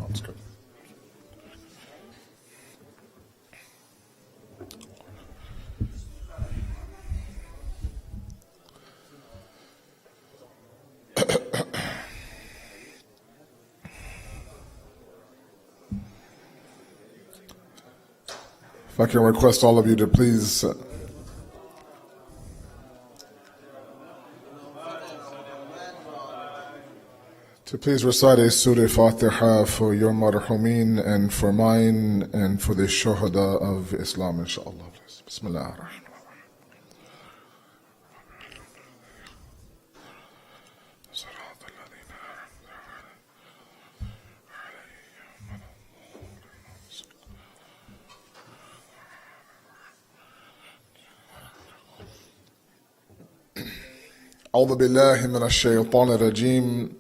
Sounds good. If I can request all of you to please recite a Surah Fatiha for your marhumin and for mine and for the shuhada of Islam, inshallah. Bismillah ar-Rahman. أعوذ بالله من الشيطان الرجيم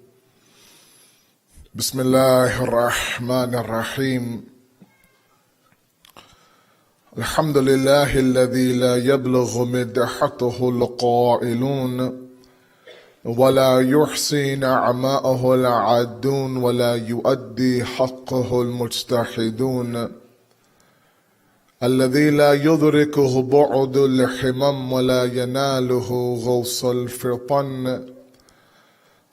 بسم الله الرحمن الرحيم الحمد لله الذي لا يبلغ مدحته القائلون ولا يحصي نعماءه العادون ولا يؤدي حقه المجتهدون الذي لا يدركه بعد الحمم ولا يناله غوص الفطن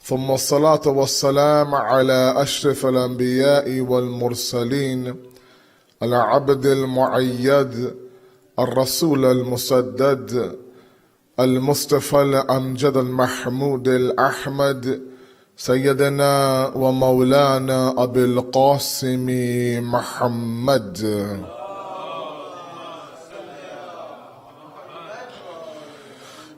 ثم الصلاة والسلام على أشرف الأنبياء والمرسلين العبد المعيد الرسول المسدد المصطفى الأمجد المحمود الأحمد سيدنا ومولانا أبي القاسم محمد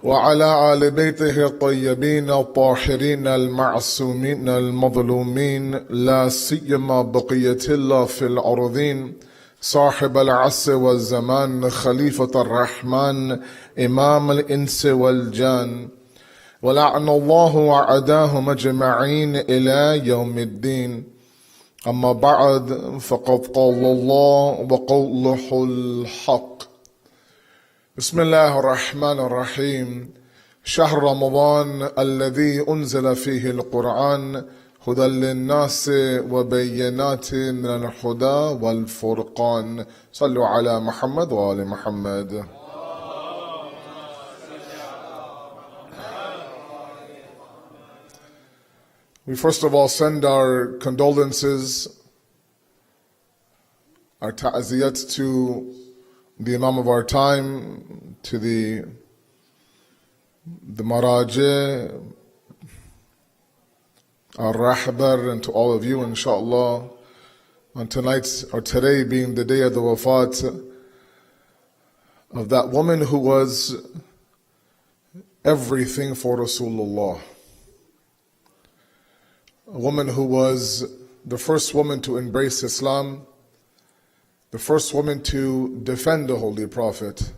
وعلى آل بيته الطيبين الطاهرين المعصومين المظلومين لا سيما بقية الله في الأرضين صاحب العصر والزمان خليفة الرحمن إمام الإنس والجان ولعن الله وعداهم أجمعين إلى يوم الدين أما بعد فقد قال الله وقوله الحق بسم الله الرحمن الرحيم شهر رمضان الذي أنزل فيه القرآن هدى للناس وبينات من الهدى والفرقان صلوا على محمد وآل محمد. We first of all send our condolences, our ta'aziyat to the Imam of our time, to the Maraji, our Rahbar, and to all of you, inshallah, on tonight's or today being the day of the wafat of that woman who was everything for Rasulullah. A woman who was the first woman to embrace Islam, the first woman to defend the Holy Prophet.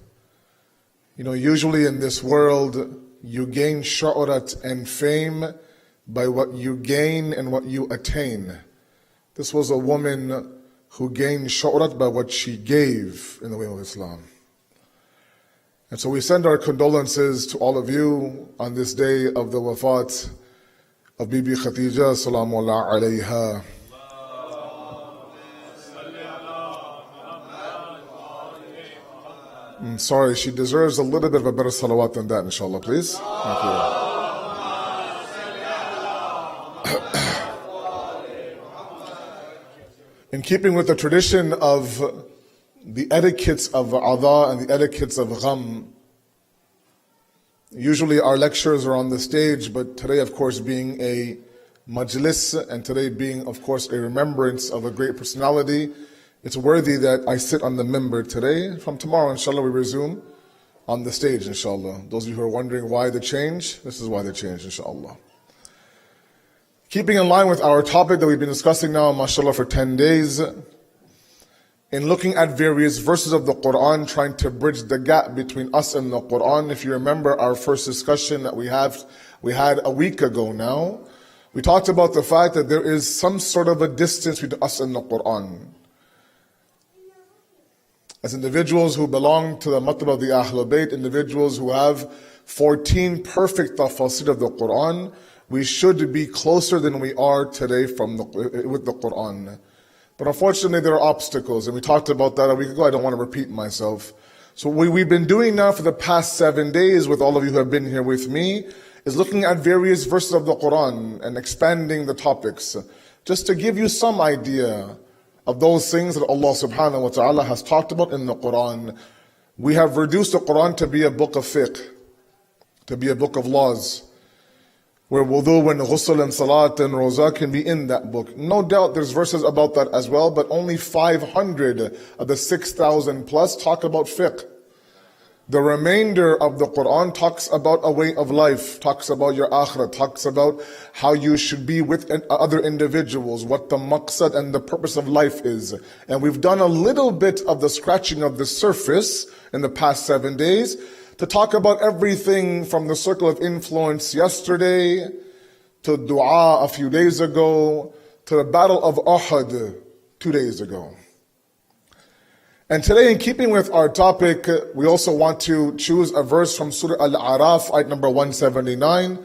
You know, usually in this world, you gain shu'rat and fame by what you gain and what you attain. This was a woman who gained shu'rat by what she gave in the way of Islam. And so we send our condolences to all of you on this day of the wafat of Bibi Khadija, salamullah alayha. Sorry, she deserves a little bit of a better salawat than that, inshallah, please. Thank you. In keeping with the tradition of the etiquettes of adha and the etiquettes of gham, usually our lectures are on the stage, but today, of course, being a majlis, and today being, of course, a remembrance of a great personality, it's worthy that I sit on the minbar today. From tomorrow, inshallah, we resume on the stage, inshallah. Those of you who are wondering why the change, this is why the change, inshallah. Keeping in line with our topic that we've been discussing now, mashallah, for 10 days, in looking at various verses of the Quran, trying to bridge the gap between us and the Quran. If you remember our first discussion that we had a week ago now, we talked about the fact that there is some sort of a distance between us and the Quran. As individuals who belong to the matlab of the Ahlul Bayt, individuals who have 14 perfect tafasir of the Quran, we should be closer than we are today with the Quran. But unfortunately, there are obstacles, and we talked about that a week ago. I don't want to repeat myself. So what we've been doing now for the past 7 days with all of you who have been here with me is looking at various verses of the Quran and expanding the topics, just to give you some idea of those things that Allah subhanahu wa ta'ala has talked about in the Quran. We have reduced the Quran to be a book of fiqh, to be a book of laws, where wudu and ghusl and salat and roza can be in that book. No doubt there's verses about that as well, but only 500 of the 6,000 plus talk about fiqh. The remainder of the Quran talks about a way of life, talks about your akhirah, talks about how you should be with other individuals, what the maqsad and the purpose of life is. And we've done a little bit of the scratching of the surface in the past 7 days to talk about everything from the circle of influence yesterday, to dua a few days ago, to the battle of Uhud 2 days ago. And today, in keeping with our topic, we also want to choose a verse from Surah Al-A'raf, ayat number 179,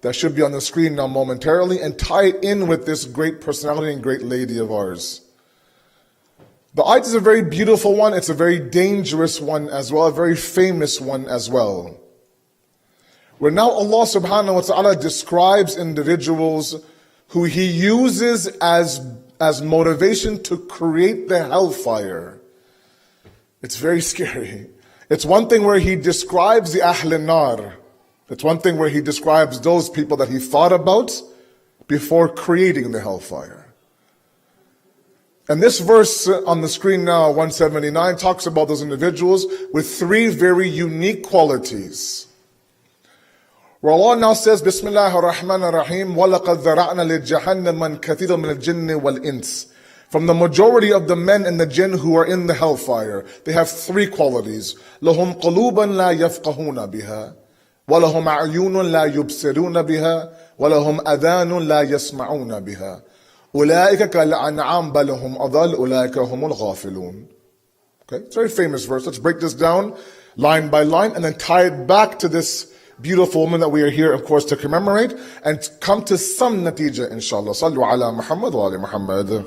that should be on the screen now momentarily, and tie it in with this great personality and great lady of ours. The ayat is a very beautiful one, it's a very dangerous one as well, a very famous one as well. Where now Allah subhanahu wa ta'ala describes individuals who He uses as motivation to create the hellfire. It's very scary. It's one thing where He describes the Ahl an-Nar. It's one thing where He describes those people that He thought about before creating the hellfire. And this verse on the screen now, 179, talks about those individuals with 3 very unique qualities. Where Allah now says, Bismillahir Rahmanir Rahim, وَلَقَدْ ذَرَعْنَا لِجَهَنَّمَ مَنْ كَثِيرًا مِنَ الْجِنِّ وَالْإِنسِ. From the majority of the men and the jinn who are in the hellfire, they have 3 qualities. لَهُمْ قُلُوبًا لَا يَفْقَهُونَ بِهَا وَلَهُمْ أَعْيُونٌ لَا يُبْصِرُونَ بِهَا وَلَهُمْ أَذَانٌ لَا يَسْمَعُونَ بِهَا أُولَٰئِكَ كَالْأَنْعَامِ بَلْ هُمْ أَضَلُّ أُولَٰئِكَ هُمُ الْغَافِلُونَ. Okay, it's a very famous verse. Let's break this down line by line and then tie it back to this beautiful woman that we are here, of course, to commemorate and come to some natija, inshallah. Sallu ala Muhammad wa ali Muhammad.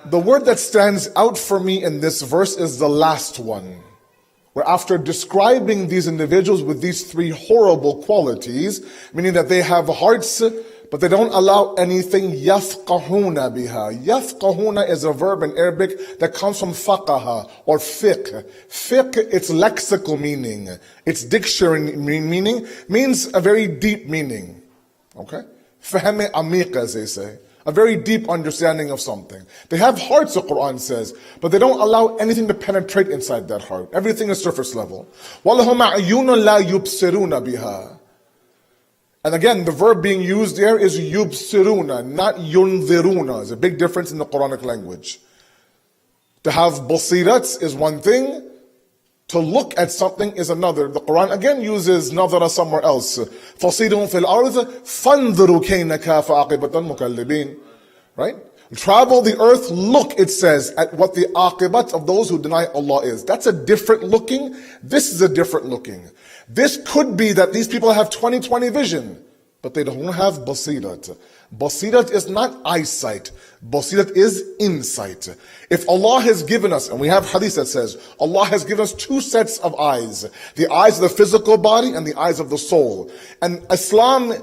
The word that stands out for me in this verse is the last one, where after describing these individuals with these 3 horrible qualities, meaning that they have hearts, but they don't allow anything, yafqahuna biha. Yafqahuna is a verb in Arabic that comes from faqaha or fiqh. Fiqh, its lexical meaning, its dictionary meaning, means a very deep meaning. Okay? Fahm amiq, as they say. A very deep understanding of something. They have hearts, the Quran says, but they don't allow anything to penetrate inside that heart. Everything is surface level. وَلَهُمْ أَعْيُونٌ لَا يُبْصِرُونَ بِهَا. And again, the verb being used there is yubsiruna, not yunziruna. There's a big difference in the Quranic language. To have basirat is one thing, to look at something is another. The Quran again uses nadhara somewhere else. فَصِيرُهُمْ فِي الْأَرْضِ فَانْظُرُوا كَيْنَ كَافَ عَاقِبَةَ الْمُكَلِّبِينَ. Right? Travel the earth, look, it says, at what the aqibat of those who deny Allah is. That's a different looking. This is a different looking. This could be that these people have 20/20 vision, but they don't have basirat. Basirat is not eyesight. Basirat is insight. If Allah has given us, and we have hadith that says, Allah has given us 2 sets of eyes. The eyes of the physical body and the eyes of the soul. And Islam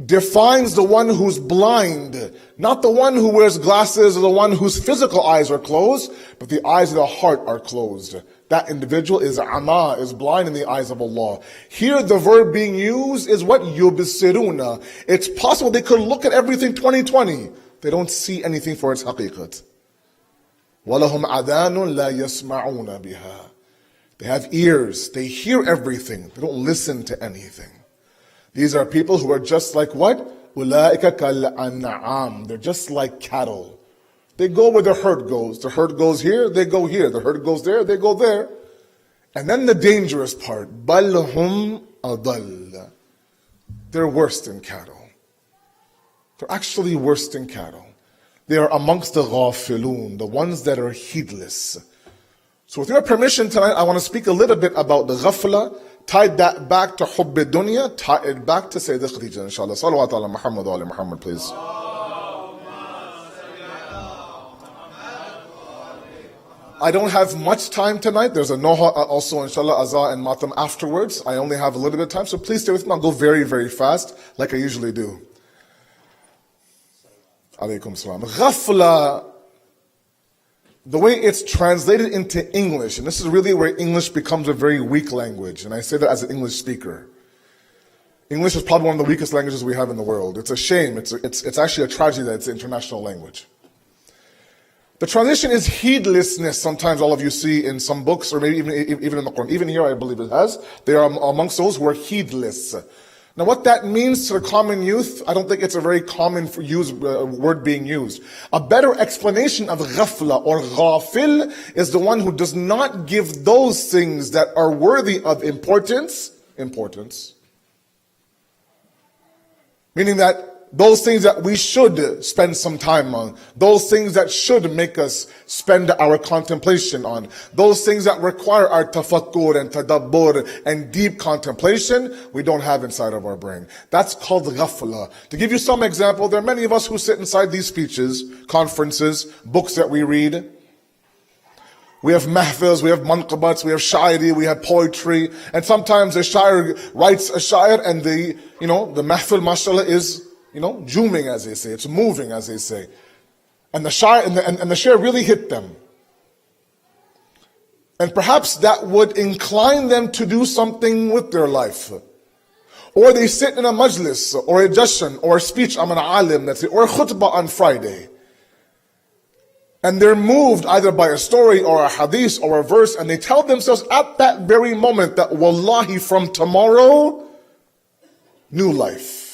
defines the one who's blind, not the one who wears glasses or the one whose physical eyes are closed, but the eyes of the heart are closed. That individual is ama, is blind in the eyes of Allah. Here the verb being used is what? Yubsiruna. It's possible they could look at everything 20/20. They don't see anything for its haqiqat. وَلَهُمْ عَذَانٌ لَا يَسْمَعُونَ بِهَا. They have ears, they hear everything, they don't listen to anything. These are people who are just like what? أُولَٰئِكَ كَالْأَنْعَامِ. They're just like cattle. They go where the herd goes. The herd goes here, they go here. The herd goes there, they go there. And then the dangerous part, بَلْ هُمْ أَضَلَّ. They're worse than cattle. They're actually worse than cattle. They are amongst the ghafilun, the ones that are heedless. So with your permission tonight, I want to speak a little bit about the ghafla, tied that back to Hubb Dunya, tie it back to Sayyidah Khadija, inshallah. Salawat ala Muhammad wa ala Muhammad, please. I don't have much time tonight. There's a Noha also, inshallah, Azah and Matam afterwards. I only have a little bit of time, so please stay with me. I'll go very, very fast, like I usually do. Alaykum salam. Ghafla, the way it's translated into English, and this is really where English becomes a very weak language, and I say that as an English speaker. English is probably one of the weakest languages we have in the world. It's a shame. It's actually a tragedy that it's an international language. The translation is heedlessness. Sometimes all of you see in some books, or maybe even in the Quran. Even here, I believe it has. They are amongst those who are heedless. Now, what that means to the common youth, I don't think it's a very common word being used. A better explanation of ghafla or ghafil is the one who does not give those things that are worthy of importance. Meaning that those things that we should spend some time on, those things that should make us spend our contemplation on, those things that require our tafakkur and tadabbur and deep contemplation, we don't have inside of our brain. That's called ghafla. To give you some example, there are many of us who sit inside these speeches, conferences, books that we read. We have mahfils, we have manqabats, we have shairi, we have poetry, and sometimes a shair writes a shair and the mahfil, mashallah, is zooming, as they say. It's moving, as they say. And the share really hit them. And perhaps that would incline them to do something with their life. Or they sit in a majlis, or a jashan, or a speech, I'm an alim, let's say, or a khutbah on Friday. And they're moved either by a story, or a hadith, or a verse, and they tell themselves at that very moment that, wallahi, from tomorrow, new life.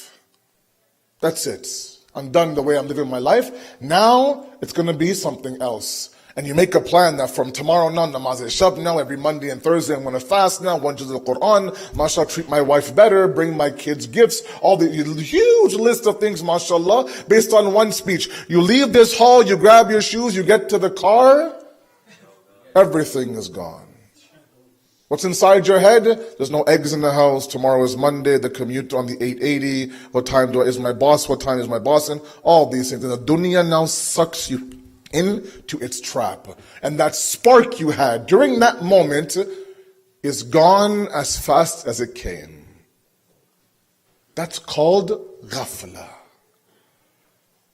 That's it. I'm done the way I'm living my life. Now, it's going to be something else. And you make a plan that from tomorrow on, namaz al-shab now, every Monday and Thursday I'm going to fast now, one juz al-Quran, mashallah, treat my wife better, bring my kids gifts, all the huge list of things, mashallah, based on one speech. You leave this hall, you grab your shoes, you get to the car, everything is gone. What's inside your head? There's no eggs in the house. Tomorrow is Monday. The commute on the 880. What time is my boss? What time is my boss in? All these things. And the dunya now sucks you into its trap. And that spark you had during that moment is gone as fast as it came. That's called ghafla.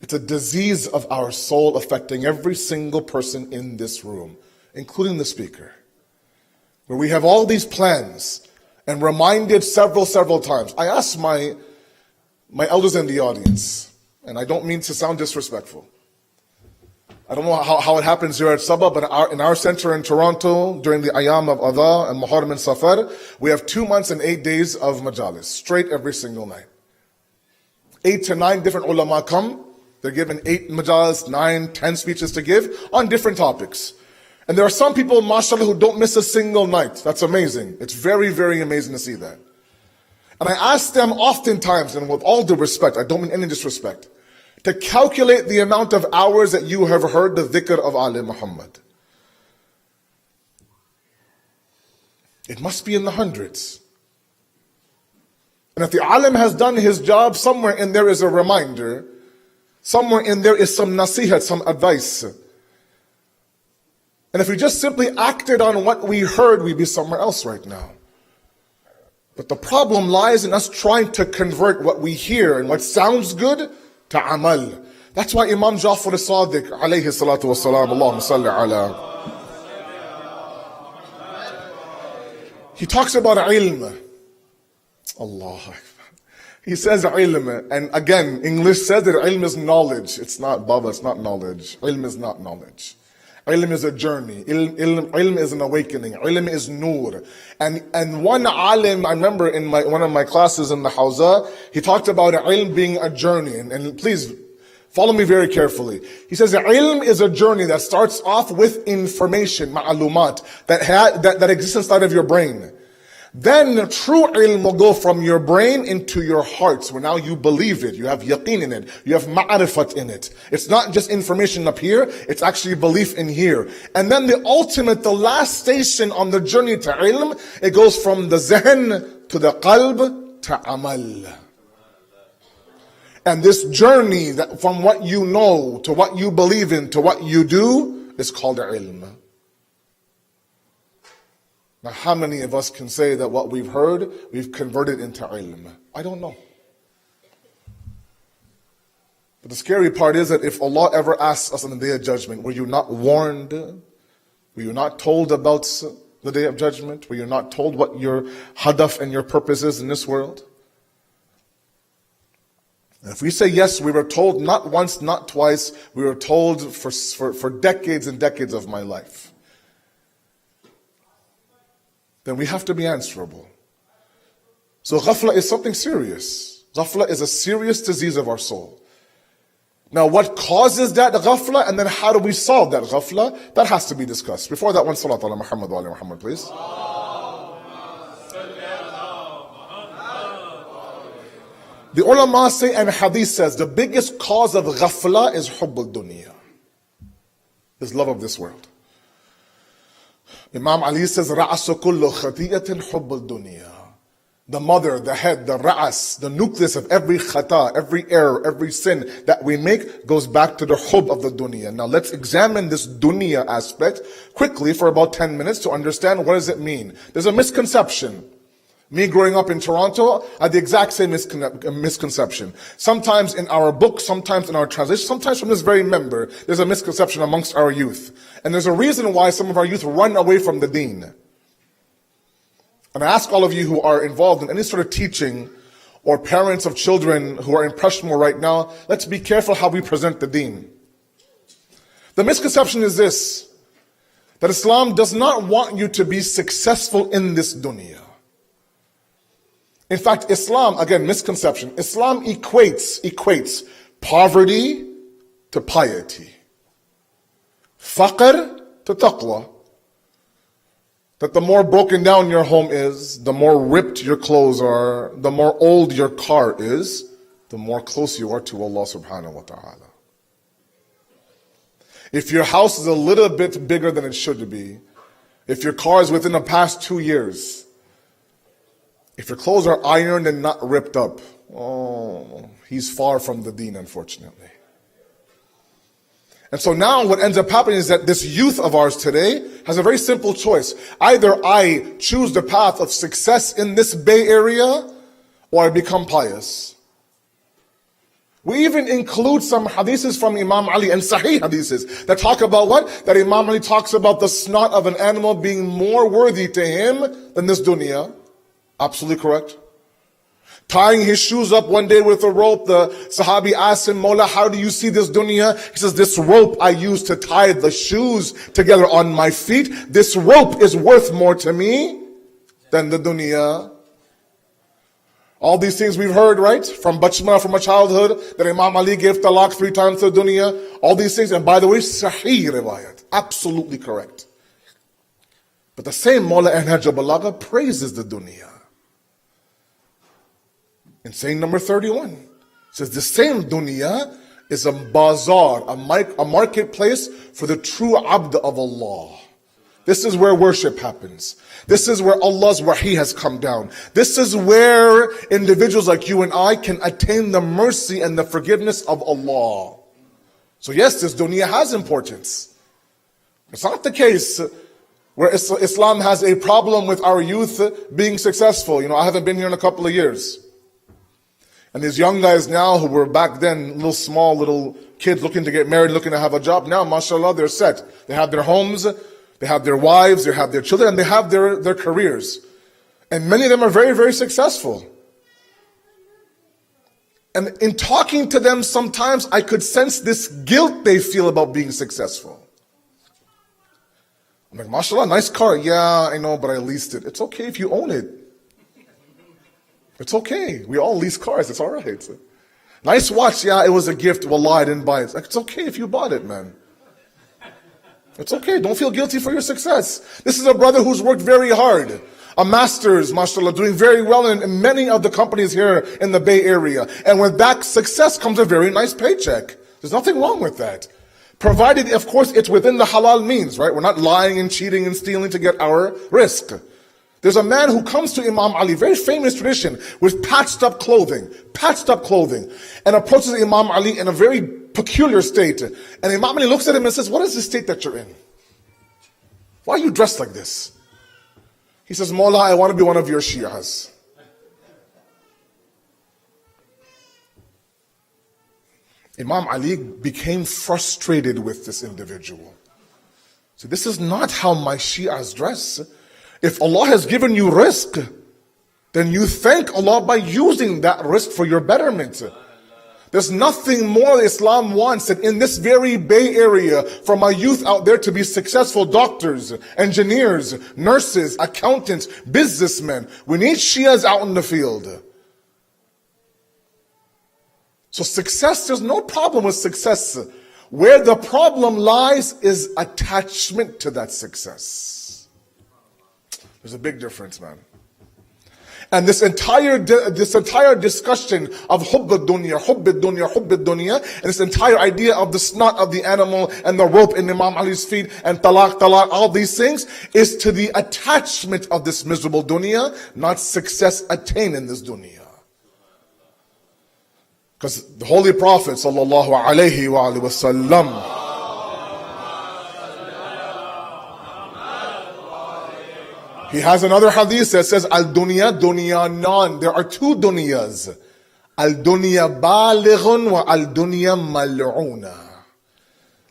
It's a disease of our soul affecting every single person in this room, including the speaker. Where we have all these plans and reminded several times. I asked my elders in the audience, and I don't mean to sound disrespectful. I don't know how it happens here at Saba, but in our center in Toronto, during the Ayam of Adha and Muharram and Safar, we have 2 months and 8 days of majalis, straight every single night. 8 to 9 different ulama come. They're given 8 majalis, 9, 10 speeches to give on different topics. And there are some people, mashallah, who don't miss a single night. That's amazing. It's very, very amazing to see that. And I ask them oftentimes, and with all due respect, I don't mean any disrespect, to calculate the amount of hours that you have heard the dhikr of Ali Muhammad. It must be in the hundreds. And if the alim has done his job, somewhere in there is a reminder. Somewhere in there is some nasihat, some advice. And if we just simply acted on what we heard, we'd be somewhere else right now. But the problem lies in us trying to convert what we hear and what sounds good to amal. That's why Imam Jafri Sadiq, alayhi salatu wasalam, Allahumma salli ala. He talks about ilm. Allah Akbar. He says ilm, and again, English says that ilm is knowledge. It's not, Baba, it's not knowledge. Ilm is not knowledge. Ilm is a journey. Ilm is an awakening. Ilm is nur. And one alim, I remember in one of my classes in the Hawza, he talked about ilm being a journey. And please follow me very carefully. He says ilm is a journey that starts off with information, ma'alumat, that exists inside of your brain. Then true ilm will go from your brain into your hearts, where now you believe it, you have yaqeen in it, you have ma'rifat in it. It's not just information up here, it's actually belief in here. And then the ultimate, the last station on the journey to ilm, it goes from the zihn to the qalb to amal. And this journey that from what you know to what you believe in to what you do is called ilm. Now, how many of us can say that what we've heard, we've converted into ilm? I don't know. But the scary part is that if Allah ever asks us on the Day of Judgment, were you not warned? Were you not told about the Day of Judgment? Were you not told what your hadaf and your purpose is in this world? And if we say yes, we were told not once, not twice, we were told for decades and decades of my life, then we have to be answerable. So ghafla is something serious. Ghafla is a serious disease of our soul. Now what causes that ghafla, and then how do we solve that ghafla? That has to be discussed. Before that, one salat ala Muhammad wa ala Muhammad, please. The ulama say, and hadith says, the biggest cause of ghafla is hubb al-dunya, is love of this world. Imam Ali says, رَعَسُ كُلُّ خَطِيئَةٍ حُبُّ الدُّنْيَا. The mother, the head, the ra'as, the nucleus of every khata, every error, every sin that we make goes back to the hubb of the dunya. Now let's examine this dunya aspect quickly for about 10 minutes to understand what does it mean. There's a misconception. Me growing up in Toronto, I had the exact same misconception. Sometimes in our books, sometimes in our translation, sometimes from this very member, there's a misconception amongst our youth. And there's a reason why some of our youth run away from the deen. And I ask all of you who are involved in any sort of teaching, or parents of children who are in Peshmore right now, let's be careful how we present the deen. The misconception is this, that Islam does not want you to be successful in this dunya. In fact, Islam, again, misconception, Islam equates poverty to piety, faqr to taqwa. That the more broken down your home is, the more ripped your clothes are, the more old your car is, the more close you are to Allah subhanahu wa ta'ala. If your house is a little bit bigger than it should be, if your car is within the past 2 years, if your clothes are ironed and not ripped up, oh, he's far from the deen, unfortunately. And so now what ends up happening is that this youth of ours today has a very simple choice. Either I choose the path of success in this Bay Area, or I become pious. We even include some hadiths from Imam Ali, and sahih hadiths, that talk about what? That Imam Ali talks about the snot of an animal being more worthy to him than this dunya. Absolutely correct. Tying his shoes up one day with a rope, the Sahabi asked him, Mawla, how do you see this dunya? He says, this rope I use to tie the shoes together on my feet, this rope is worth more to me than the dunya. All these things we've heard, right? From bachman, from a childhood, that Imam Ali gave talaq 3 times to the dunya. All these things, and by the way, sahih riwayat. Absolutely correct. But the same Mawla and Hajj Balagha praises the dunya. In saying number 31, it says the same dunya is a bazaar, a marketplace for the true abd of Allah. This is where worship happens. This is where Allah's wahi has come down. This is where individuals like you and I can attain the mercy and the forgiveness of Allah. So yes, this dunya has importance. It's not the case where Islam has a problem with our youth being successful. You know, I haven't been here in a couple of years. And these young guys now who were back then little kids looking to get married, looking to have a job, now mashallah they're set. They have their homes, they have their wives, they have their children, and they have their careers. And many of them are very, very successful. And in talking to them sometimes I could sense this guilt they feel about being successful. I'm like, mashallah, nice car. Yeah, I know, but I leased it. It's okay if you own it. It's okay. We all lease cars. It's all right. Nice watch. Yeah, it was a gift. Wallah, I didn't buy it. It's okay if you bought it, man. It's okay. Don't feel guilty for your success. This is a brother who's worked very hard. a master's, mashallah, doing very well in many of the companies here in the Bay Area. And with that success comes a very nice paycheck. There's nothing wrong with that. Provided, of course, it's within the halal means, right? We're not lying and cheating and stealing to get our risk. There's a man who comes to Imam Ali, very famous tradition, with patched up clothing, and approaches Imam Ali in a very peculiar state. And Imam Ali looks at him and says, what is the state that you're in? Why are you dressed like this? He says, Mawla, I want to be one of your Shias. Imam Ali became frustrated with this individual. So this is not how my Shias dress. If Allah has given you risk, then you thank Allah by using that risk for your betterment. There's nothing more Islam wants than in this very Bay Area for my youth out there to be successful doctors, engineers, nurses, accountants, businessmen. We need Shias out in the field. So success, there's no problem with success. Where the problem lies is attachment to that success. There's a big difference, man. And this entire discussion of hubb ad-dunya, and this entire idea of the snot of the animal and the rope in Imam Ali's feet and talaq, all these things is to the attachment of this miserable dunya, not success attained in this dunya. Because the Holy Prophet sallallahu alaihi wasallam, he has another hadith that says, Al-dunya dunyanan. There are two dunyas. Al-dunya balighun wa al-dunya mal'una.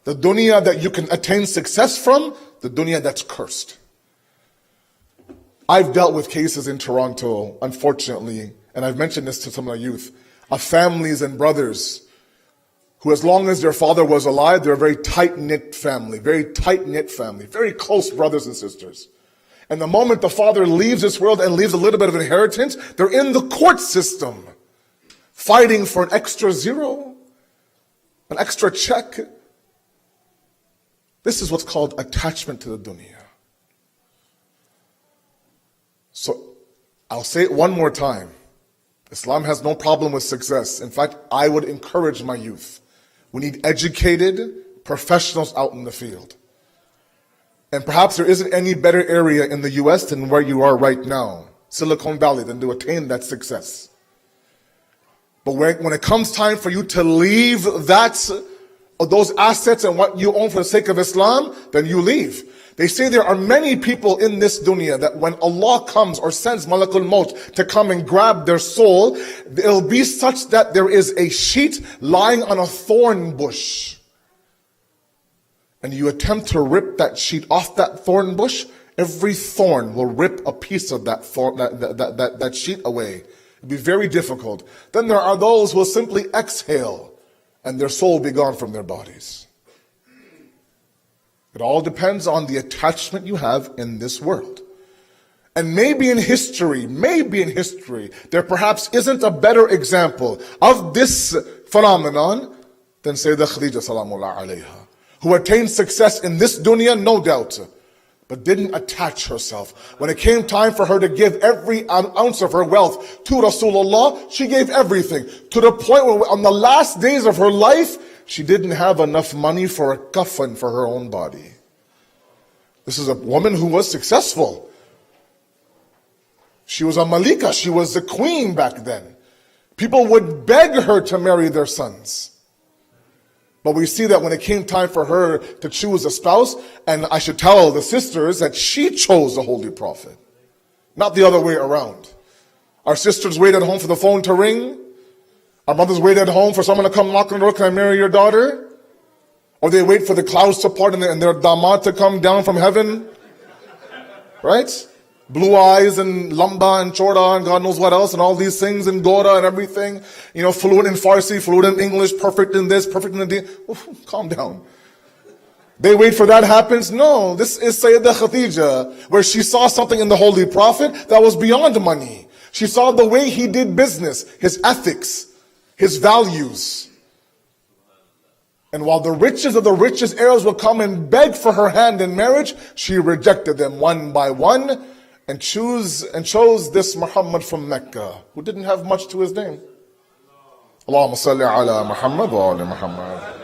The dunya that you can attain success from, the dunya that's cursed. I've dealt with cases in Toronto, unfortunately, and I've mentioned this to some of the youth, of families and brothers who, as long as their father was alive, they're a very tight-knit family, very close brothers and sisters. And the moment the father leaves this world and leaves a little bit of inheritance, they're in the court system, fighting for an extra zero, an extra check. This is what's called attachment to the dunya. So, I'll say it one more time. Islam has no problem with success. In fact, I would encourage my youth. We need educated professionals out in the field. And perhaps there isn't any better area in the US than where you are right now, Silicon Valley, than to attain that success. But when it comes time for you to leave those assets and what you own for the sake of Islam, then you leave. They say there are many people in this dunya that when Allah comes or sends Malakul Maut to come and grab their soul, it'll be such that there is a sheet lying on a thorn bush. And you attempt to rip that sheet off that thorn bush, every thorn will rip a piece of that sheet away. It'll be very difficult. Then there are those who will simply exhale and their soul be gone from their bodies. It all depends on the attachment you have in this world. And maybe in history, there perhaps isn't a better example of this phenomenon than Sayyidah Khadija salamullah alayha, who attained success in this dunya, no doubt, but didn't attach herself. When it came time for her to give every ounce of her wealth to Rasulullah, she gave everything, to the point where on the last days of her life, she didn't have enough money for a kafan for her own body. This is a woman who was successful. She was a malika, she was the queen back then. People would beg her to marry their sons. But we see that when it came time for her to choose a spouse, and I should tell the sisters that she chose the Holy Prophet, not the other way around. Our sisters wait at home for the phone to ring. Our mothers wait at home for someone to come knock on the door, can I marry your daughter? Or they wait for the clouds to part and their damad to come down from heaven. Right? Blue eyes and lamba and chorda and God knows what else and all these things and gora and everything. You know, fluent in Farsi, fluent in English, perfect in this, perfect in the... Calm down. They wait for that happens? No, this is Sayyidah Khadija, where she saw something in the Holy Prophet that was beyond money. She saw the way he did business, his ethics, his values. And while the richest of the richest Arabs would come and beg for her hand in marriage, she rejected them one by one. and chose this Muhammad from Mecca, who didn't have much to his name. Allahumma salli ala Muhammad wa ala Muhammad.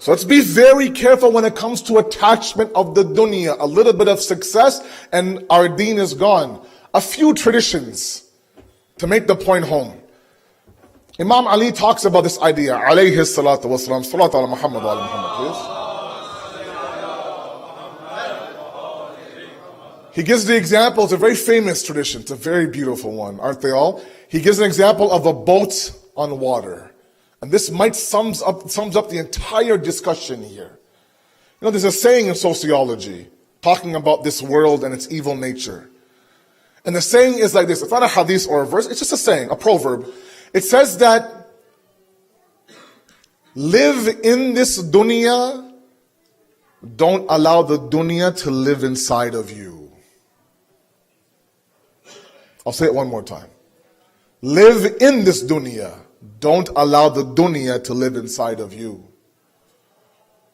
So let's be very careful when it comes to attachment of the dunya. A little bit of success and our deen is gone. A few traditions to make the point home. Imam Ali talks about this idea. Alayhi salatu wasalam. Salatu ala Muhammad wa ala Muhammad, please. He gives the example, it's a very famous tradition, it's a very beautiful one, aren't they all? He gives an example of a boat on water. And this might sums up the entire discussion here. You know, there's a saying in sociology, talking about this world and its evil nature. And the saying is like this, it's not a hadith or a verse, it's just a saying, a proverb. It says that, live in this dunya, don't allow the dunya to live inside of you. I'll say it one more time. Live in this dunya. Don't allow the dunya to live inside of you.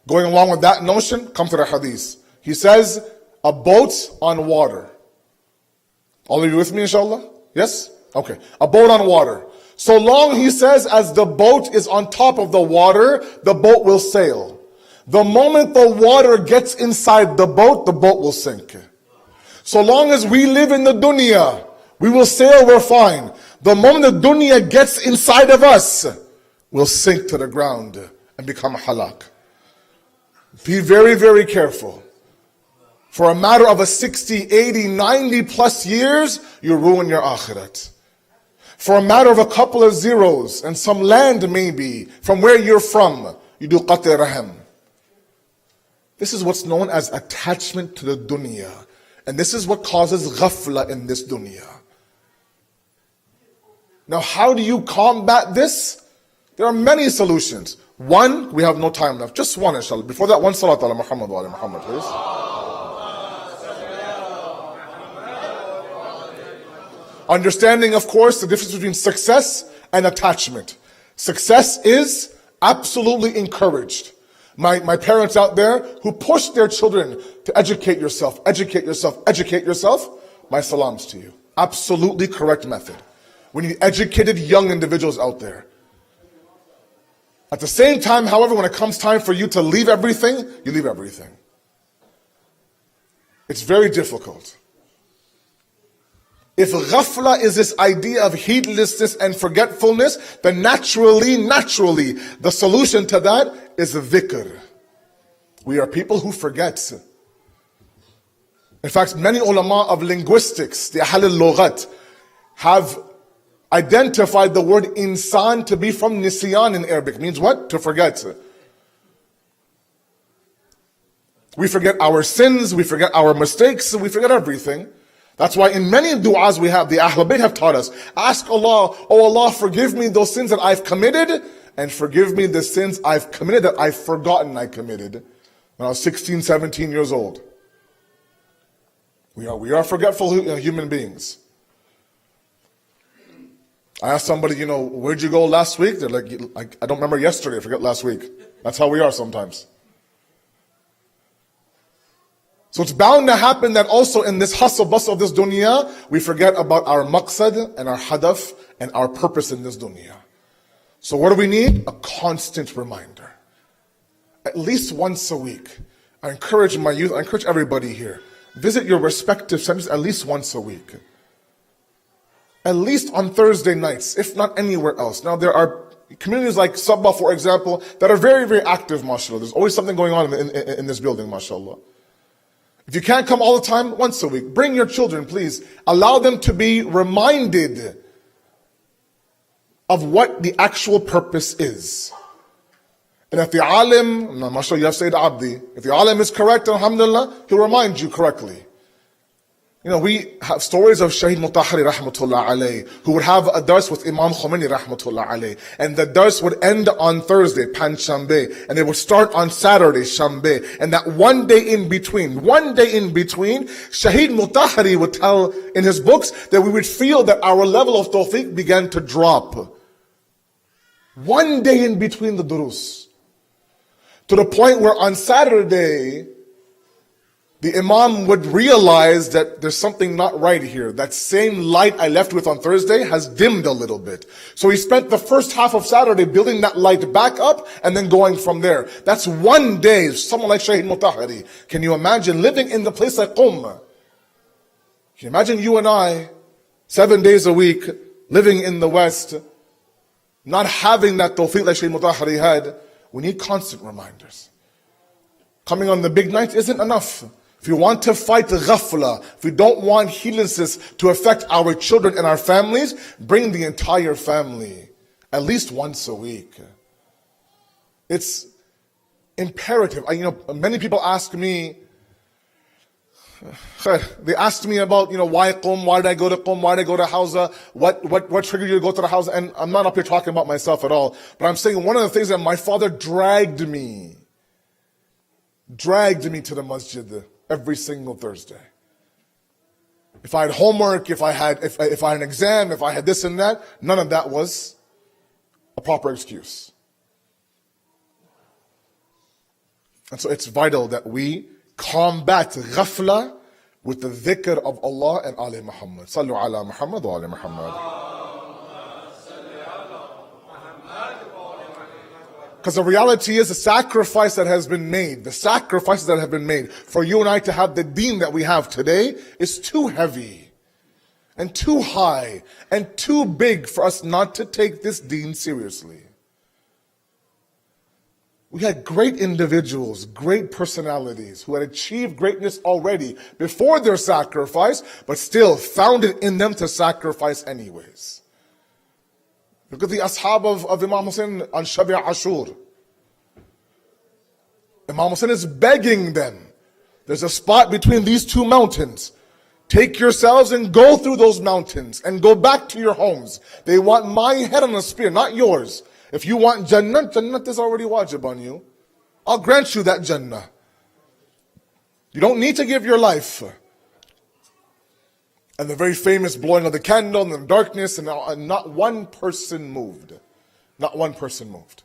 Going along with that notion, come to the hadith. He says, a boat on water. All of you with me, inshallah? Yes? Okay. A boat on water. So long, he says, as the boat is on top of the water, the boat will sail. The moment the water gets inside the boat will sink. So long as we live in the dunya, we will sail, we're fine. The moment the dunya gets inside of us, we'll sink to the ground and become halak. Be very, very careful. For a matter of 60, 80, 90 plus years, you ruin your akhirat. For a matter of a couple of zeros and some land maybe, from where you're from, you do qat'i rahim. This is what's known as attachment to the dunya. And this is what causes ghafla in this dunya. Now, how do you combat this? There are many solutions. One, we have no time left. Just one, inshallah. Before that, one salat ala Muhammad wa ala Muhammad, please. Understanding, of course, the difference between success and attachment. Success is absolutely encouraged. My parents out there who push their children to educate yourself, educate yourself, educate yourself, my salams to you. Absolutely correct method. We need educated young individuals out there. At the same time, however, when it comes time for you to leave everything, you leave everything. It's very difficult. If ghafla is this idea of heedlessness and forgetfulness, then naturally, the solution to that is dhikr. We are people who forget. In fact, many ulama of linguistics, the ahl al-lughat, have identified the word insan to be from nisyan in Arabic. Means what? To forget. We forget our sins, we forget our mistakes, we forget everything. That's why in many du'as we have, the Ahlul Bayt have taught us, ask Allah, oh Allah, forgive me those sins that I've committed, and forgive me the sins I've committed that I've forgotten I committed when I was 16, 17 years old. We are forgetful human beings. I asked somebody, where'd you go last week? They're like, I don't remember yesterday, I forget last week. That's how we are sometimes. So it's bound to happen that also in this hustle bustle of this dunya, we forget about our maqsad and our hadaf and our purpose in this dunya. So what do we need? A constant reminder. At least once a week. I encourage my youth, I encourage everybody here. Visit your respective centers at least once a week. At least on Thursday nights, if not anywhere else. Now there are communities like Saba, for example, that are very, very active, mashallah. There's always something going on in this building, mashallah. If you can't come all the time, once a week, bring your children, please. Allow them to be reminded of what the actual purpose is. And if the alim, mashallah, you have Sayyid Abdi, if the alim is correct, alhamdulillah, he'll remind you correctly. We have stories of Shaheed Mutahari rahmatullah alayh, who would have a dars with Imam Khomeini rahmatullah alayh. And the dars would end on Thursday, Panshambe, and they would start on Saturday, Shambe. And that one day in between, Shaheed Mutahari would tell in his books that we would feel that our level of tawfiq began to drop. One day in between the durus. To the point where on Saturday, the Imam would realize that there's something not right here. That same light I left with on Thursday has dimmed a little bit. So he spent the first half of Saturday building that light back up and then going from there. That's one day. Someone like Shaheed Mutahari. Can you imagine living in the place like Qum? Can you imagine you and I, 7 days a week, living in the West, not having that tawfiq like Shaheed Mutahari had? We need constant reminders. Coming on the big night isn't enough. If you want to fight ghafla, if we don't want heedlessness to affect our children and our families, bring the entire family at least once a week. It's imperative. Many people ask me, they asked me about, why Qum, why did I go to Qum, why did I go to Hawza, what triggered you to go to the Hawza? And I'm not up here talking about myself at all, but I'm saying one of the things that my father dragged me to the masjid every single Thursday. If I had homework, if I had an exam, if I had this and that, none of that was a proper excuse. And so it's vital that we combat ghafla with the dhikr of Allah and Ali Muhammad. Sallu ala Muhammad wa ali Muhammad. Because the reality is the sacrifices that have been made for you and I to have the deen that we have today is too heavy and too high and too big for us not to take this deen seriously. We had great individuals, great personalities who had achieved greatness already before their sacrifice, but still found it in them to sacrifice anyways. Look at the ashab of Imam Hussein on Shabi' Ashur. Imam Hussein is begging them. There's a spot between these two mountains. Take yourselves and go through those mountains and go back to your homes. They want my head on a spear, not yours. If you want Jannah, Jannah is already wajib on you. I'll grant you that Jannah. You don't need to give your life. And the very famous blowing of the candle in the darkness, and not one person moved. Not one person moved.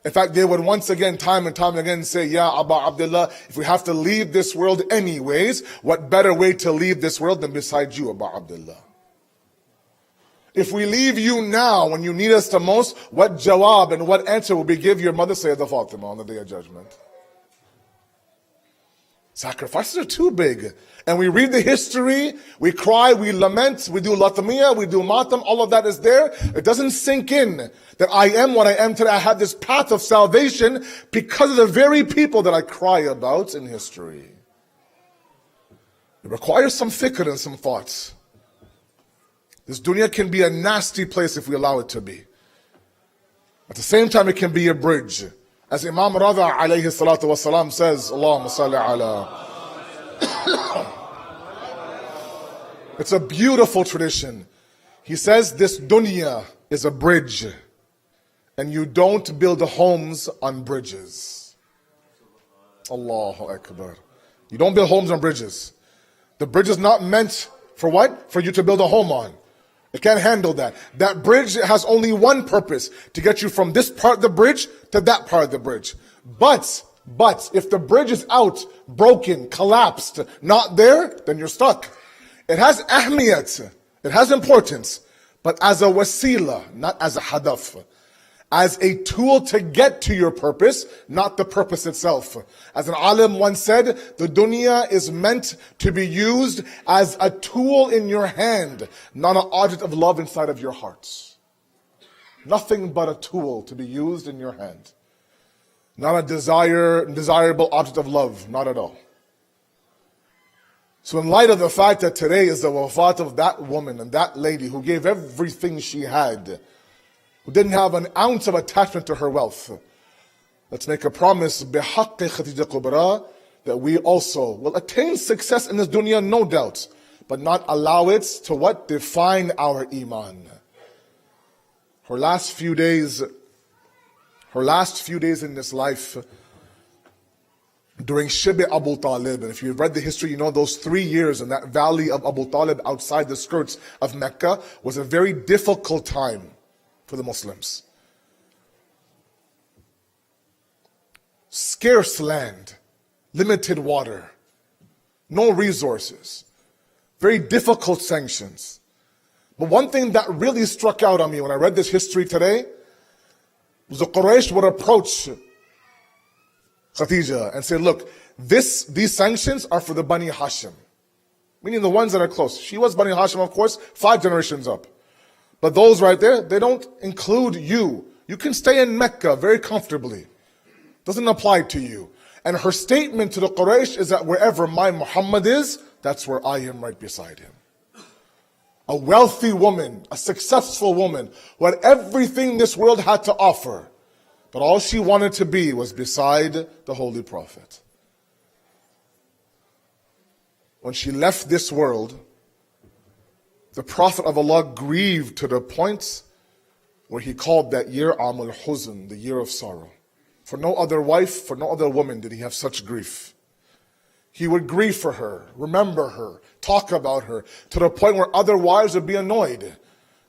In fact, they would once again, time and time again say, Ya Aba Abdullah, if we have to leave this world anyways, what better way to leave this world than beside you, Aba Abdullah? If we leave you now when you need us the most, what jawab and what answer will we give your mother, Sayyidah Fatima, on the Day of Judgment? Sacrifices are too big. And we read the history, we cry, we lament, we do latamiya, we do matam, all of that is there. It doesn't sink in that I am what I am today. I have this path of salvation because of the very people that I cry about in history. It requires some fikr and some thoughts. This dunya can be a nasty place if we allow it to be. At the same time, it can be a bridge. As Imam Rada alayhi salatu wasalam says, Allahumma salli ala. It's a beautiful tradition. He says this dunya is a bridge, and you don't build homes on bridges. Allahu Akbar. You don't build homes on bridges. The bridge is not meant for what? For you to build a home on. It can't handle that. That bridge has only one purpose, to get you from this part of the bridge to that part of the bridge. But if the bridge is out, broken, collapsed, not there, then you're stuck. It has ahmiyat, it has importance, but as a wasila, not as a hadaf. As a tool to get to your purpose, not the purpose itself. As an alim once said, the dunya is meant to be used as a tool in your hand, not an object of love inside of your hearts. Nothing but a tool to be used in your hand. Not a desirable object of love, not at all. So in light of the fact that today is the wafat of that woman and that lady who gave everything she had, who didn't have an ounce of attachment to her wealth, let's make a promise, بِحَقِّ Khadija Kubra, that we also will attain success in this dunya, no doubt, but not allow it to what? Define our iman. Her last few days in this life, during Shib Abu Talib, and if you've read the history, you know those 3 years in that valley of Abu Talib outside the skirts of Mecca was a very difficult time for the Muslims. Scarce land, limited water, no resources, very difficult sanctions. But one thing that really struck out on me when I read this history today was the Quraysh would approach Khadija and say, look, these sanctions are for the Bani Hashim, meaning the ones that are close. She was Bani Hashim, of course, 5 generations up. But those right there, they don't include you. You can stay in Mecca very comfortably. Doesn't apply to you. And her statement to the Quraysh is that wherever my Muhammad is, that's where I am right beside him. A wealthy woman, a successful woman, who had everything this world had to offer. But all she wanted to be was beside the Holy Prophet. When she left this world, the Prophet of Allah grieved to the point where he called that year Amul Huzn, the year of sorrow. For no other wife, for no other woman did he have such grief. He would grieve for her, remember her, talk about her, to the point where other wives would be annoyed.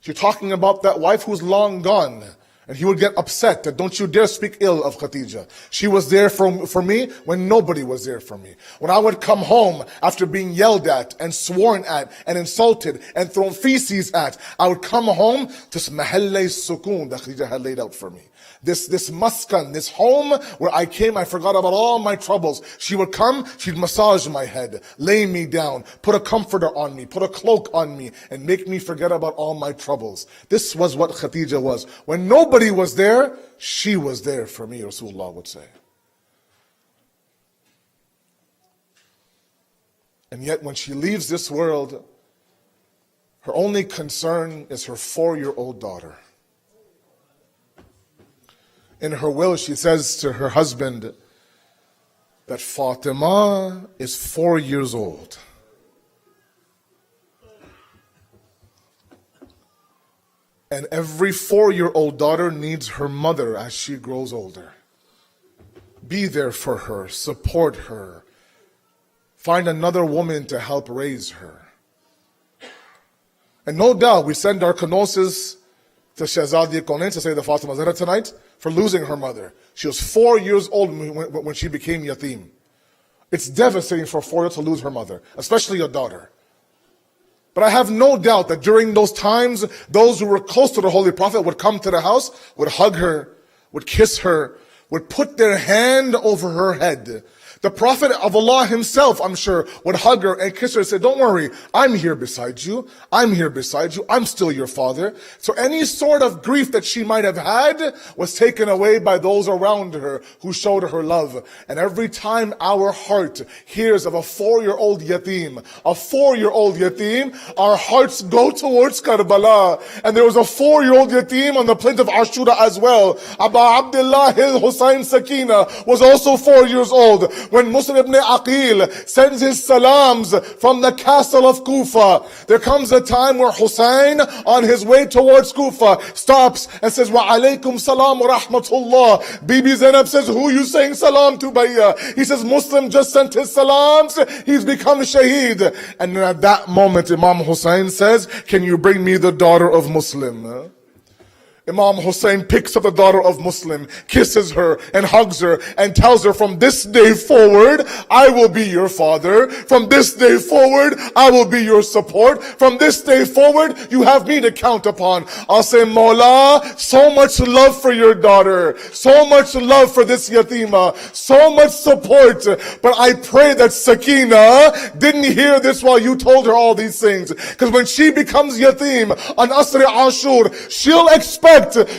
You're talking about that wife who's long gone. And he would get upset that don't you dare speak ill of Khadija. She was there for me when nobody was there for me. When I would come home after being yelled at and sworn at and insulted and thrown feces at, I would come home to this mahallay sukoon that Khadija had laid out for me. This maskan, this home where I came, I forgot about all my troubles. She would come, she'd massage my head, lay me down, put a comforter on me, put a cloak on me, and make me forget about all my troubles. This was what Khadija was. When nobody was there, she was there for me, Rasulullah would say. And yet when she leaves this world, her only concern is her 4-year-old daughter. In her will, she says to her husband that Fatima is 4 years old. And every 4-year-old daughter needs her mother as she grows older. Be there for her, support her. Find another woman to help raise her. And no doubt, we send our condolences to Shahzadi Konen, to say the Fatima Zahra tonight, for losing her mother. She was 4 years old when she became yatim. It's devastating for a 4-year-old to lose her mother, especially a daughter. But I have no doubt that during those times, those who were close to the Holy Prophet would come to the house, would hug her, would kiss her, would put their hand over her head. The Prophet of Allah himself, I'm sure, would hug her and kiss her and say, don't worry, I'm here beside you. I'm here beside you. I'm still your father. So any sort of grief that she might have had was taken away by those around her who showed her love. And every time our heart hears of a 4-year-old yatim, our hearts go towards Karbala. And there was a 4-year-old yatim on the plains of Ashura as well. Abu Abdullah Hussein Sakina was also 4 years old. When Muslim ibn Aqil sends his salams from the castle of Kufa, there comes a time where Hussein, on his way towards Kufa, stops and says, Wa alaykum salam wa rahmatullah. Bibi Zainab says, who are you saying salam to, Baya? He says, Muslim just sent his salams, he's become shaheed. And at that moment, Imam Hussein says, can you bring me the daughter of Muslim? Imam Hussein picks up the daughter of Muslim, kisses her and hugs her and tells her, from this day forward, I will be your father. From this day forward, I will be your support. From this day forward, you have me to count upon. I'll say, Mawla, so much love for your daughter, so much love for this yatima, so much support. But I pray that Sakina didn't hear this while you told her all these things. Because when she becomes yatim on Asri Ashur, she'll expect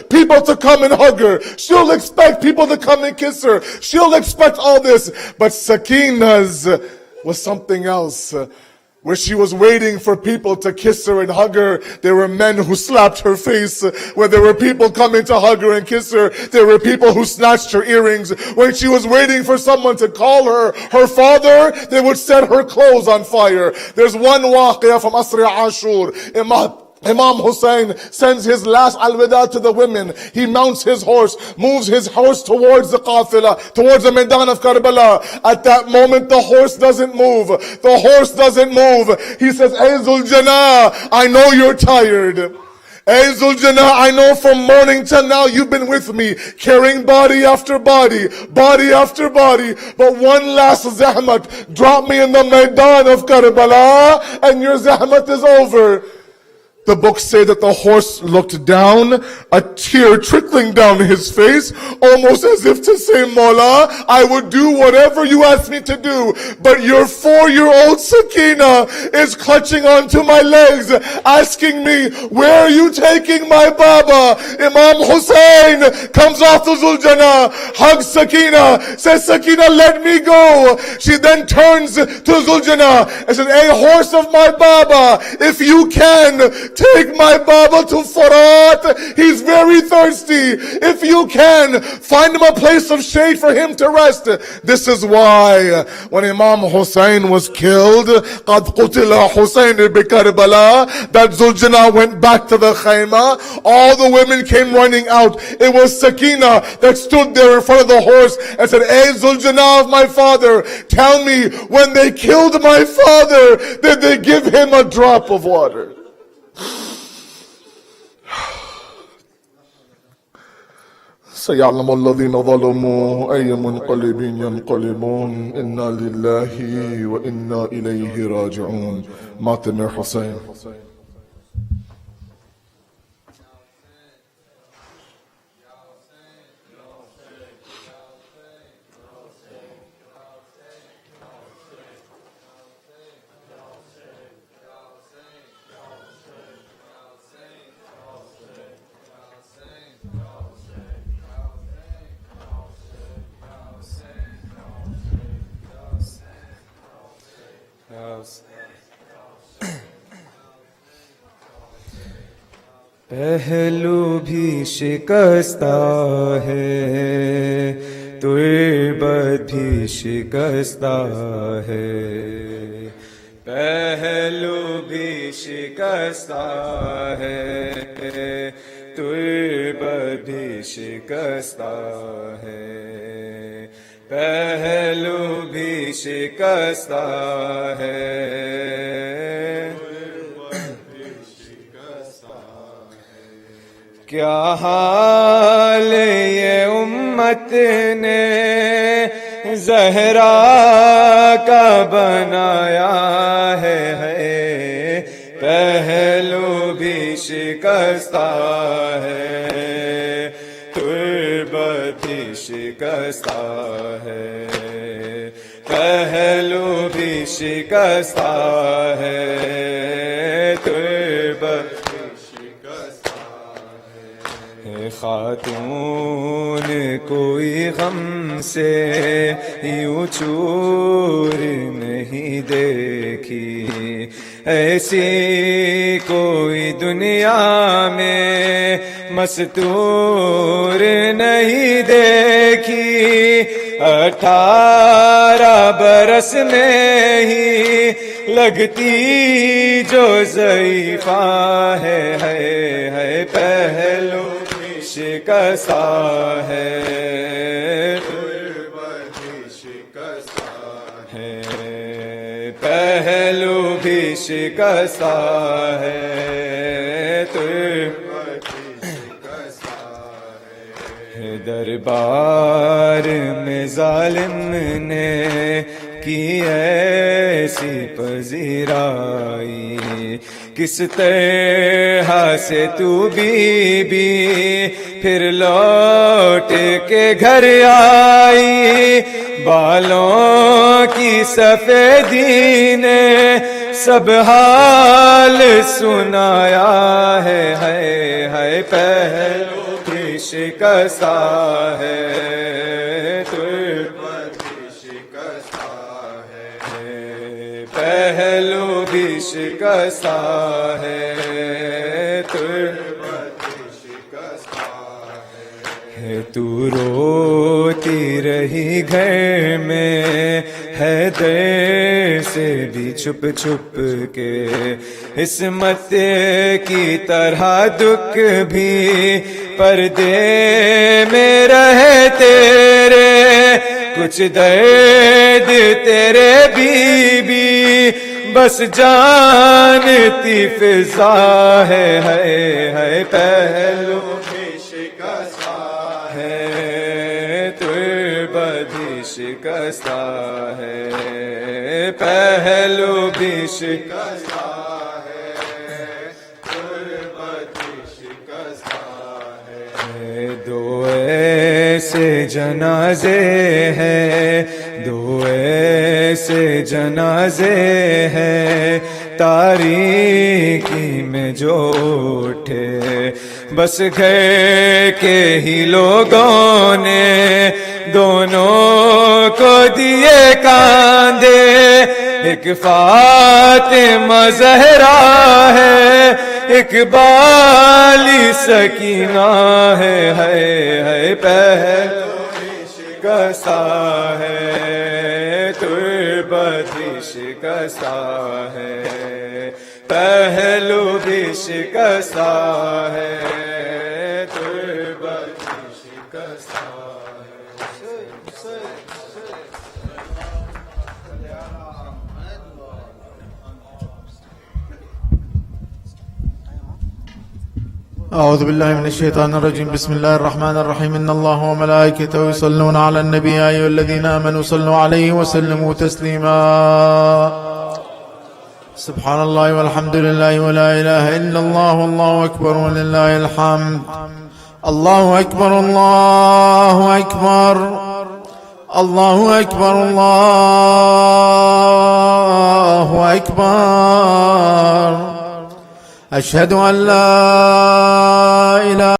people to come and hug her. She'll expect people to come and kiss her. She'll expect all this. But Sakina's was something else. Where she was waiting for people to kiss her and hug her, there were men who slapped her face. Where there were people coming to hug her and kiss her, there were people who snatched her earrings. When she was waiting for someone to call her her father, they would set her clothes on fire. There's one waqiyah from Asri Ashur. Imam Hussein sends his last al-wida to the women. He mounts his horse, moves his horse towards the qafila, towards the Maidan of Karbala. At that moment, the horse doesn't move. The horse doesn't move. He says, Aizul Jannah, I know you're tired. Hey Zuljana, I know from morning till now you've been with me, carrying body after body, body after body. But one last zahmat, drop me in the Maidan of Karbala, and your zahmat is over. The books say that the horse looked down, a tear trickling down his face, almost as if to say, Mawla, I would do whatever you ask me to do, but your 4-year-old Sakina is clutching onto my legs, asking me, where are you taking my Baba? Imam Hussein comes off the Zuljana, hugs Sakina, says, Sakina, let me go. She then turns to Zuljana and says, hey, horse of my Baba, if you can, take my Baba to Furat. He's very thirsty. If you can, find him a place of shade for him to rest. This is why when Imam Hussein was killed, قَدْ قُتِلَ حُسَيْنِ بِكَرْبَلَا, that Zuljana went back to the khayma. All the women came running out. It was Sakina that stood there in front of the horse and said, hey Zuljana of my father, tell me, when they killed my father, did they give him a drop of water? سيعلم الذين ظلموا أي منقلب ينقلبون إنا لله وإنا إليه راجعون. ماتم حسين. پہلو بھی شکستہ ہے تربت بھی شکستہ ہے، پہلو بھی شکستہ ہے تربت بھی شکستہ ہے، پہلو بھی شکستہ ہے، کیا حال یہ امت نے زہرا کا بنایا ہے، پہلو بھی شکستہ ہے تربت بھی شکستہ ہے، پہلو بھی شکستہ ہے تربت خاتون کوئی غم سے یوں چور نہیں دیکھی، ایسی کوئی دنیا میں مستور نہیں دیکھی، 18 برس میں ہی لگتی جو ضعیفہ ہے پہلو شکستہ ہے تربت بھی شکستہ ہے، پہلو بھی شکستہ ہے تربت بھی شکستہ ہے، دربار میں ظالم نے کی ایسی پذیرائی، کس طرح سے تو بی پھر لوٹ کے گھر آئی، بالوں کی سفیدی نے سب حال سنایا ہے پہلو بھی شکستہ ہے تربت بھی شکستہ ہے، پہلو بھی شکستہ ہے تربت بھی شکستہ ہے، تو روتی رہی گھر میں حیدر سے بھی چھپ چھپ کے، عصمت کی طرح دکھ بھی پردے میں رہے تیرے، کچھ درد تیرے بی بس جانتی فضا ہے پہلو بھی شکستہ ہے تربت شکستہ ہے پہلو بھی شکستہ دو ایسے جنازے ہیں دو ایسے جنازے ہیں تاریکی میں جو اٹھے بس گھر کے ہی لوگوں نے دونوں کو دیے کاندھے ایک فاطمہ زہرا ہے ایک بالی سکینہ ہے پہلو بھی شکستہ ہے تربت شکستہ ہے پہلو بھی شکستہ ہے تربت شکستہ أعوذ بالله من الشيطان الرجيم بسم الله الرحمن الرحيم إن الله وملائكته يصلون على النبي يا أيها الذين آمنوا صلوا عليه وسلموا تسليما سبحان الله والحمد لله ولا إله إلا الله والله أكبر ولله الحمد الله أكبر الله أكبر الله أكبر الله أكبر أشهد أن لا إله